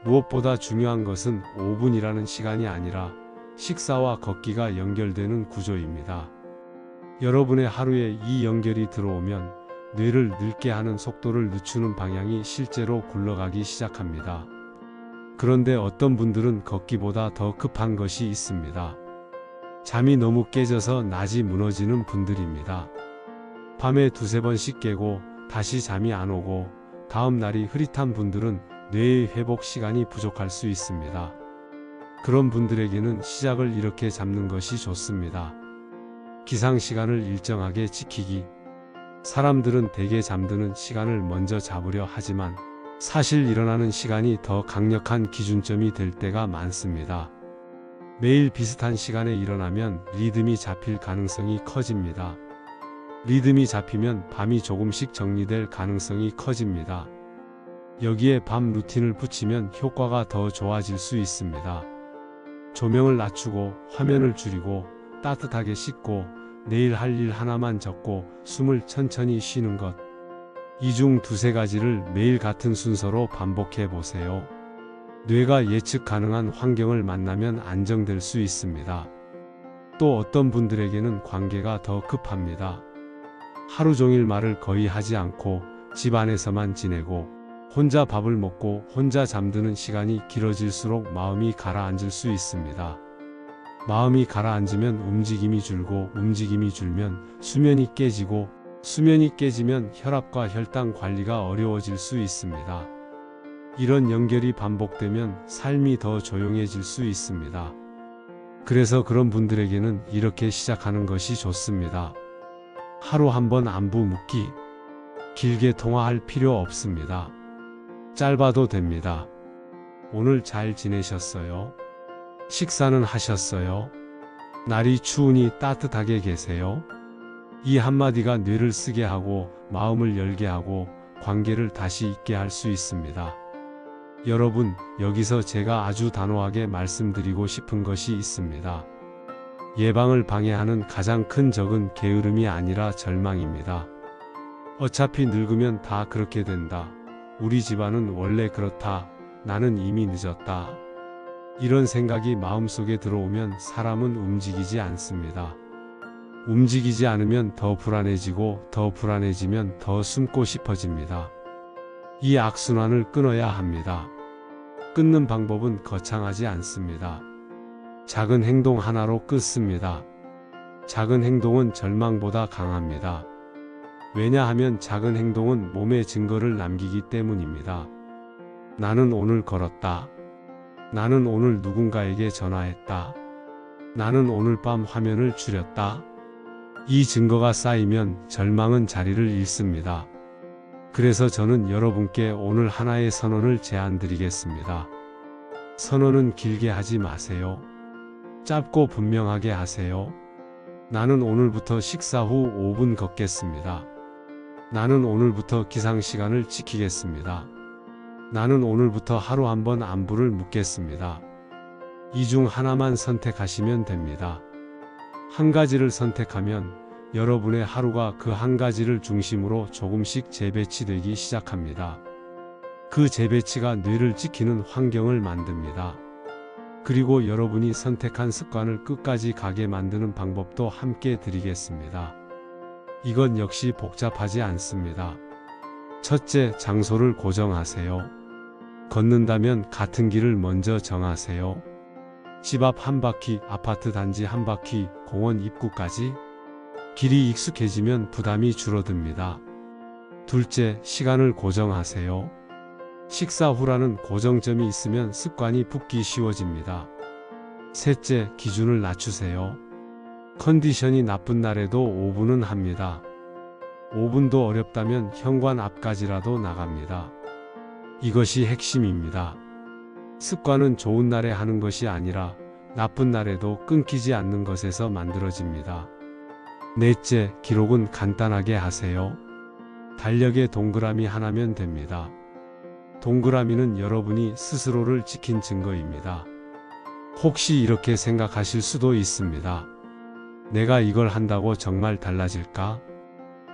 무엇보다 중요한 것은 5분이라는 시간이 아니라 식사와 걷기가 연결되는 구조입니다. 여러분의 하루에 이 연결이 들어오면 뇌를 늙게 하는 속도를 늦추는 방향이 실제로 굴러가기 시작합니다. 그런데 어떤 분들은 걷기보다 더 급한 것이 있습니다. 잠이 너무 깨져서 낮이 무너지는 분들입니다. 밤에 두세 번씩 깨고 다시 잠이 안 오고 다음 날이 흐릿한 분들은 뇌의 회복 시간이 부족할 수 있습니다. 그런 분들에게는 시작을 이렇게 잡는 것이 좋습니다. 기상 시간을 일정하게 지키기. 사람들은 대개 잠드는 시간을 먼저 잡으려 하지만 사실 일어나는 시간이 더 강력한 기준점이 될 때가 많습니다. 매일 비슷한 시간에 일어나면 리듬이 잡힐 가능성이 커집니다. 리듬이 잡히면 밤이 조금씩 정리될 가능성이 커집니다. 여기에 밤 루틴을 붙이면 효과가 더 좋아질 수 있습니다. 조명을 낮추고 화면을 줄이고 따뜻하게 씻고 내일 할 일 하나만 적고 숨을 천천히 쉬는 것. 이 중 두세 가지를 매일 같은 순서로 반복해 보세요. 뇌가 예측 가능한 환경을 만나면 안정될 수 있습니다. 또 어떤 분들에게는 관계가 더 급합니다. 하루 종일 말을 거의 하지 않고 집 안에서만 지내고 혼자 밥을 먹고 혼자 잠드는 시간이 길어질수록 마음이 가라앉을 수 있습니다. 마음이 가라앉으면 움직임이 줄고 움직임이 줄면 수면이 깨지고 수면이 깨지면 혈압과 혈당 관리가 어려워질 수 있습니다. 이런 연결이 반복되면 삶이 더 조용해질 수 있습니다. 그래서 그런 분들에게는 이렇게 시작하는 것이 좋습니다. 하루 한 번 안부 묻기. 길게 통화할 필요 없습니다. 짧아도 됩니다. 오늘 잘 지내셨어요? 식사는 하셨어요? 날이 추우니 따뜻하게 계세요? 이 한마디가 뇌를 쓰게 하고 마음을 열게 하고 관계를 다시 있게 할 수 있습니다. 여러분, 여기서 제가 아주 단호하게 말씀드리고 싶은 것이 있습니다. 예방을 방해하는 가장 큰 적은 게으름이 아니라 절망입니다. 어차피 늙으면 다 그렇게 된다. 우리 집안은 원래 그렇다. 나는 이미 늦었다. 이런 생각이 마음속에 들어오면 사람은 움직이지 않습니다. 움직이지 않으면 더 불안해지고 더 불안해지면 더 숨고 싶어집니다. 이 악순환을 끊어야 합니다. 끊는 방법은 거창하지 않습니다. 작은 행동 하나로 끊습니다. 작은 행동은 절망보다 강합니다. 왜냐하면 작은 행동은 몸에 증거를 남기기 때문입니다. 나는 오늘 걸었다. 나는 오늘 누군가에게 전화했다. 나는 오늘 밤 화면을 줄였다. 이 증거가 쌓이면 절망은 자리를 잃습니다. 그래서 저는 여러분께 오늘 하나의 선언을 제안드리겠습니다. 선언은 길게 하지 마세요. 짧고 분명하게 하세요. 나는 오늘부터 식사 후 5분 걷겠습니다. 나는 오늘부터 기상 시간을 지키겠습니다. 나는 오늘부터 하루 한 번 안부를 묻겠습니다. 이 중 하나만 선택하시면 됩니다. 한 가지를 선택하면 여러분의 하루가 그 한 가지를 중심으로 조금씩 재배치되기 시작합니다. 그 재배치가 뇌를 지키는 환경을 만듭니다. 그리고 여러분이 선택한 습관을 끝까지 가게 만드는 방법도 함께 드리겠습니다. 이건 역시 복잡하지 않습니다. 첫째, 장소를 고정하세요. 걷는다면 같은 길을 먼저 정하세요. 집 앞 한 바퀴, 아파트 단지 한 바퀴, 공원 입구까지. 길이 익숙해지면 부담이 줄어듭니다. 둘째, 시간을 고정하세요. 식사 후라는 고정점이 있으면 습관이 붙기 쉬워집니다. 셋째, 기준을 낮추세요. 컨디션이 나쁜 날에도 5분은 합니다. 5분도 어렵다면 현관 앞까지라도 나갑니다. 이것이 핵심입니다. 습관은 좋은 날에 하는 것이 아니라 나쁜 날에도 끊기지 않는 것에서 만들어집니다. 넷째, 기록은 간단하게 하세요. 달력에 동그라미 하나면 됩니다. 동그라미는 여러분이 스스로를 지킨 증거입니다. 혹시 이렇게 생각하실 수도 있습니다. 내가 이걸 한다고 정말 달라질까?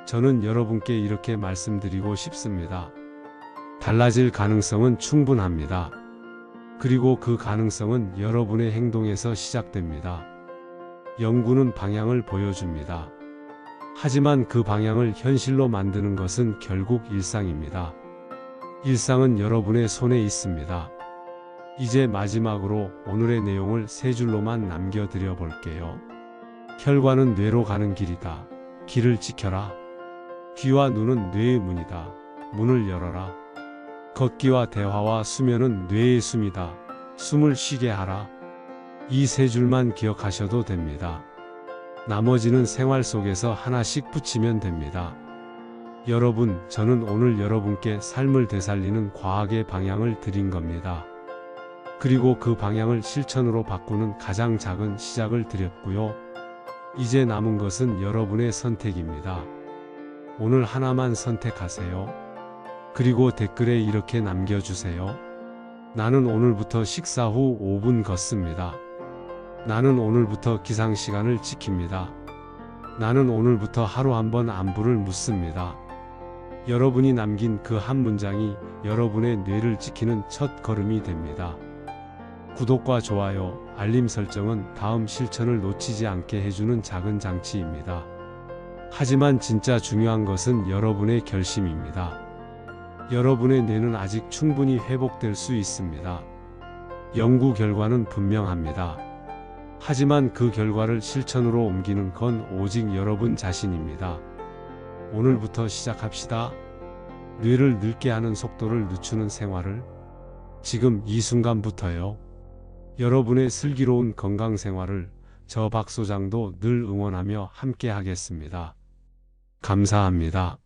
저는 여러분께 이렇게 말씀드리고 싶습니다. 달라질 가능성은 충분합니다. 그리고 그 가능성은 여러분의 행동에서 시작됩니다. 연구는 방향을 보여줍니다. 하지만 그 방향을 현실로 만드는 것은 결국 일상입니다. 일상은 여러분의 손에 있습니다. 이제 마지막으로 오늘의 내용을 세 줄로만 남겨드려 볼게요. 혈관은 뇌로 가는 길이다. 길을 지켜라. 귀와 눈은 뇌의 문이다. 문을 열어라. 걷기와 대화와 수면은 뇌의 숨이다. 숨을 쉬게 하라. 이 세 줄만 기억하셔도 됩니다. 나머지는 생활 속에서 하나씩 붙이면 됩니다. 여러분, 저는 오늘 여러분께 삶을 되살리는 과학의 방향을 드린 겁니다. 그리고 그 방향을 실천으로 바꾸는 가장 작은 시작을 드렸고요. 이제 남은 것은 여러분의 선택입니다. 오늘 하나만 선택하세요. 그리고 댓글에 이렇게 남겨주세요. 나는 오늘부터 식사 후 5분 걷습니다. 나는 오늘부터 기상 시간을 지킵니다. 나는 오늘부터 하루 한 번 안부를 묻습니다. 여러분이 남긴 그 한 문장이 여러분의 뇌를 지키는 첫 걸음이 됩니다. 구독과 좋아요, 알림 설정은 다음 실천을 놓치지 않게 해주는 작은 장치입니다. 하지만 진짜 중요한 것은 여러분의 결심입니다. 여러분의 뇌는 아직 충분히 회복될 수 있습니다. 연구 결과는 분명합니다. 하지만 그 결과를 실천으로 옮기는 건 오직 여러분 자신입니다. 오늘부터 시작합시다. 뇌를 늙게 하는 속도를 늦추는 생활을 지금 이 순간부터요. 여러분의 슬기로운 건강 생활을 저 박 소장도 늘 응원하며 함께 하겠습니다. 감사합니다.